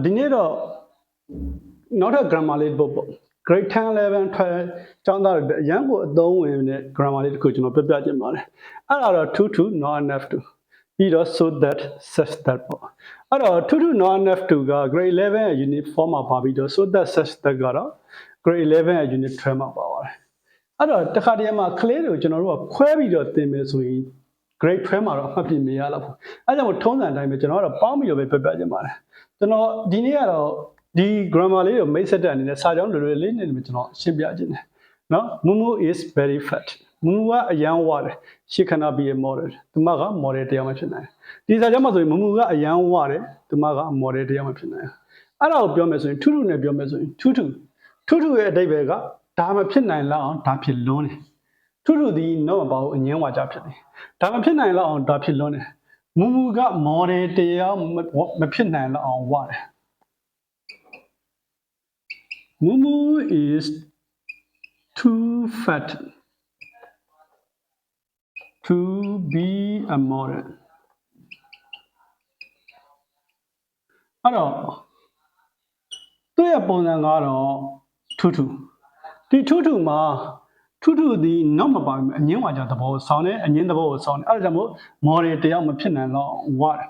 ဒီနေ့တော့နောက်ထပ် grammar လေးပို့ပေါ့ grade 10 11 12ကျောင်းသားတွေအရန်ကိုအသုံးဝင်တဲ့ grammar လေးတစ်ခုကျွန်တော်ပြပြချင်ပါတယ်အဲ့ဒါတော့ to to not enough to ပြီးတော့ so that such that ပေါ့အဲ့တော့ to to not enough to က grade 11ရဲ့ unit 4မှာပါပြီးတော့ so that such that ကတော့ grade 11ရဲ့ unit 12မှာပါပါတယ်အဲ့တော့တခါတည်းမှာ clay တွေကိုကျွန်တော်တို့ကခွဲပြီးတော့သင်မယ်ဆိုရင် grade 12မှာတော့အမှတ်ပြမရတော့ဘူးအဲ့ကြောင့်ထုံးစံအတိုင်းပဲကျွန်တော်ကတော့ပေါင်းပြီးတော့ပဲပြပြချင်ပါတယ်ကျွန်တော်ဒီနေ့ကတော့ဒီ grammar လေးကိုမိတ်ဆက်တဲ့အနေနဲ့စာကြောင်းတွေလေးနဲ့ကျွန်တော်ရှင်းပြခြင်းတယ်နော် Mumu is very fat Mumu ကအရန်ဝတယ် she cannot be a model သူမက model တရားမဖြစ်နိုင်ဒီစာကြောင်းမှာဆိုရင် Mumu ကအရန်ဝတယ်သူမက model တရားမဖြစ်နိုင်အဲ့ဒါကိုပြောမယ်ဆိုရင် to နဲ့ပြောမယ်ဆိုရင် to ရဲ့အဓိပ္ပာယ်ကဒါမဖြစ်နိုင်လောက်အောင်ဒါဖြစ်လွန်းတယ်to ဒီတော့မပါဘူးအငင်းဝါကြဖြစ်တယ်ဒါမဖြစ်နိုင်လောက်အောင်ဒါဖြစ်လွန်းတယ်Mumu က model တရားမဖြစ်နိုင်လောက်အောင်ဝတယ်Mumu is too fat to be a model. အဲ့တော့သူ့ရဲ့ပုံစံကတော့ထူဒီထူမှာထူဒီနောက်မပါဘူးအငင်းဝါကြသဘောဆောင်းတယ်အငင်းသဘောကိုဆောင်းတယ်အဲ့ဒါကြောင့်မို့ model တယောက်မဖြစ်နိုင်တော့ဝါတယ်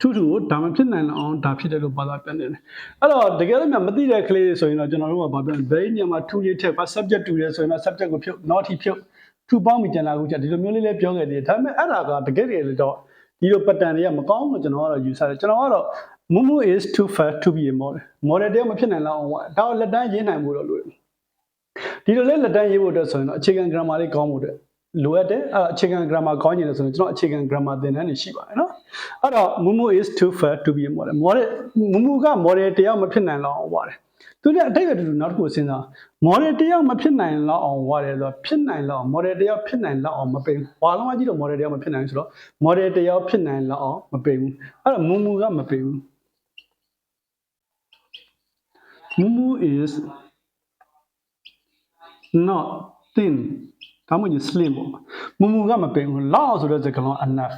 ထူကိုဒါမဖြစ်နိုင်အောင်ဒါဖြစ်တယ်လို့ဘာသာပြန်နေတယ်အဲ့တော့တကယ်လို့မသိတဲ့ကလေးတွေဆိုရင်တော့ကျွန်တော်တို့ကဘာပြောလဲ very ညမှာထူရေးထက်ပါ subject တူတယ်ဆိုရင်တော့ subject ကိုဖြုတ် not ဖြုတ်ထူပေါင်းပြီးကျန်လာခုချက်ဒီလိုမျိုးလေးလည်းပြောခဲ့သေးတယ်ဒါပေမဲ့အဲ့ဒါကတကယ်လို့တော့ဒီလို pattern တွေကမကောင်းလို့ကျွန်တော်ကတော့ယူဆတယ်ကျွန်တော်ကတော့ Mumu is too fat to be a model တယောက်မဖြစ်နိုင်လောက်အောင်ဒါကိုလက်တန်းရေးနိုင်ဖို့တော့လိုတယ်ဒီလိုလေးလက်တန်းရေးဖို့အတွက်ဆိုရင်တော့အခြေခံ grammar လေးကောင်းဖို့အတွက်လိုအပ်တယ်အဲ့အခြေခံ grammar ကောင်းနေတယ်ဆိုရင်ကျွန်တော်အခြေခံ grammar သင်တန်းတွေရှိပါတယ်နော်အဲ့တော့ Mumu is too fat to be a model Mumu က model တယောက်မဖြစ်နိုင်လောက်အောင်ဝါတယ်သူလည်းအတိတ်ကတူနောက်တစ်ခုစဉ်းစား model တယောက်မဖြစ်နိုင်လောက်အောင်ဝါတယ်ဆိုတော့ဖြစ်နိုင်လောက်အောင် model တယောက်ဖြစ်နိုင်လောက်အောင်မပိန်ဘူးဘာလုံးဝကြည့်တော့ model တယောက်မဖြစ်နိုင်ဆိုတော့ model တယောက်ဖြစ်နိုင်လောက်အောင်မပိန်ဘူးအဲ့တော့ Mumu ကမပိန်ဘူး Mumu is not thin ဒါမှမဟုတ် slim ပေါ့ Mumu ကမပိန်ဘူးလောက်ဆိုတဲ့စကားလုံး enough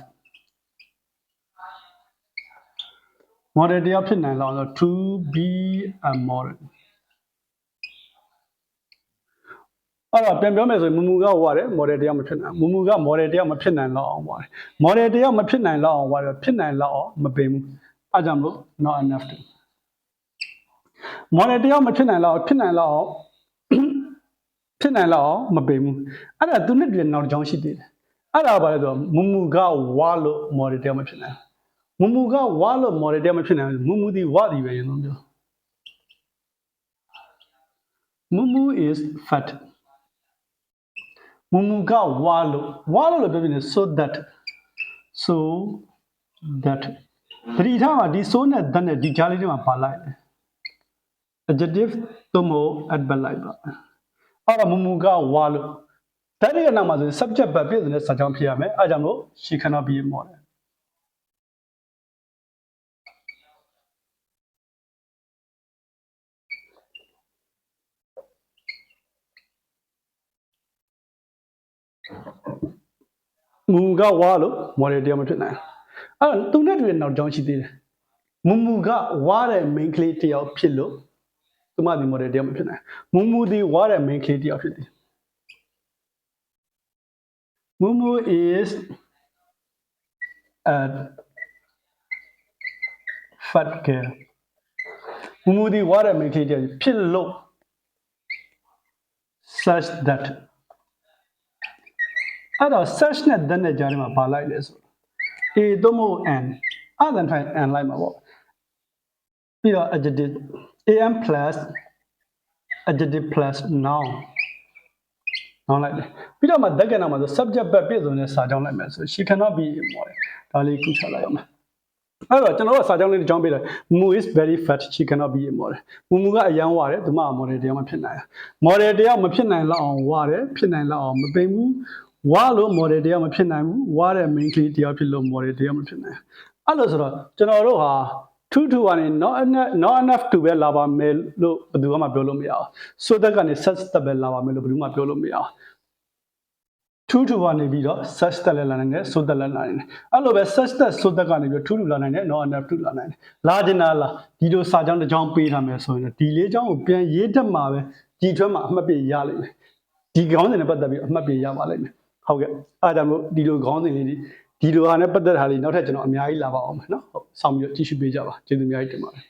model တယောက်ဖြစ်နိုင်လောက်ဆို to be a model အဲ့တော့ပြန်ပြောမယ်ဆိုရင် Mumu ကဝါတယ် model တယောက်မဖြစ်နိုင် Mumu က model တယောက်မဖြစ်နိုင်လောက်အောင်ဝါတယ် model တယောက်မဖြစ်နိုင်လောက်အောင်ဝါတယ်ဖြစ်နိုင်လောက်အောင်မပိန်ဘူးအဲ့ကြောင့်မို့ not enough to model တယောက်မဖြစ်နိုင်လောက်ဖြစ်နိုင်လောက်မပိန်ဘူးအဲ့ဒါသူနဲ့တူတဲ့နောက်တစ်ကြောင်းရှိသေးတယ်အဲ့ဒါဘာလဲဆိုတော့ Mumu ကဝါလို့ model တယောက်မဖြစ်နိုင် Mumu ကဝါလို့ model တယောက်မဖြစ်နိုင် Mumu ဒီဝါဒီပဲရင်တော့ပြော Mumu is fat Mumu ကဝါလို့လည်းပြောပြနေ so that ပရိထားမှာဒီ so နဲ့ that နဲ့ဒီကြားလေးတွေမှာပါလိုက်တယ် adjective သို့မဟုတ် adverb လိုက်ပါအဲ့တော့ Mumu ကဝါလို့that ရဲ့နောက်မှာဆိုရင် subject ပဲပြည့်စုံတဲ့စာကြောင်းဖြစ်ရမယ်အဲ့ကြောင့်မို့ she cannot be a model Mumu ကဝါလို့ model တယောက်မဖြစ်နိုင်အဲ့တော့သူနဲ့တူတဲ့နောက်ကြောင်းရှိသေးတယ် Mumu ကဝါတဲ့ main ကလေးတယောက်ဖြစ်လို့သူမဒီ model တယောက်မဖြစ်နိုင် Mumu ဒီဝါတဲ့ main ကလေးတယောက်ဖြစ်တယ် Mumu is a fat girl Mumu ဒီဝါတဲ့ main ကလေးတယောက်ဖြစ်လို့ such thatအဲ့တော့ such နဲ့ that နဲ့ကြားထဲမှာပါလိုက်လဲဆို a သို့မဟုတ် n အဲ့ဒါထိုင် n လိုက်မှာပေါ့ပြီးတော့ adjective am plus adjective plus noun လိုက်တယ်ပြီးတော့မှ that ကနောက်မှာဆို subject ပဲပြည့်စုံတဲ့စာကြောင်းလိုက်မယ်ဆို she cannot be a model ဒါလေးကူချလိုက်အောင်အဲ့တော့ကျွန်တော်တို့စာကြောင်းလေးတစ်ကြောင်းပေးလိုက် Mumu is very fat she cannot be a model Mumu ကအရန်ဝါတယ်သူမက model တယောက်မဖြစ်နိုင် model တယောက်မဖြစ်နိုင်လောက်အောင်ဝါတယ်ဖြစ်နိုင်လောက်အောင်မပိန်ဘူးဝါလို့ model တယောက်မဖြစ်နိုင်ဘူးဝါတဲ့ main ကလေးတယောက်ဖြစ်လို့ model တယောက်မဖြစ်နိုင်အဲ့လိုဆိုတော့ကျွန်တော်တို့ဟာto ကနေ not enough to ပဲလာပါမယ်လို့ဘယ်သူမှပြောလို့မရအောင် so that ကနေ such that ပဲလာပါမယ်လို့ဘယ်သူမှပြောလို့မရအောင် ထူးထူကနေပြီးတော့ search တက်လက်လာနိုင်တယ်ဆိုတက်လက်လာနိုင်တယ်အဲ့လိုပဲ search တက်ဆိုတက်ကနေပြီးထူးထူလာနိုင်တယ် not enough ထူလာနိုင်တယ်လာကျင်တာလားဒီလိုစာကြောင်းတစ်ကြောင်းပေးထားမယ်ဆိုရင်ဒီလေးကြောင်းကိုပြန်ရေးတတ်မှာပဲဒီအတွက်မှာအမှတ်ပြရလိမ့်မယ်ဒီခေါင်းစဉ်နဲ့ပတ်သက်ပြီးအမှတ်ပြရပါလိမ့်မယ်ဟုတ်ကဲ့အဲ့ဒါမျိုးဒီလိုခေါင်းစဉ်လေးဒီလိုဟာနဲ့ပတ်သက်တာလေးနောက်ထပ်ကျွန်တော်အများကြီးလာပါအောင်မယ်နော်ဟုတ်ဆောင်ပြီးတော့ကြည့်ရှုပေးကြပါကျေးဇူးအများကြီးတင်ပါတယ်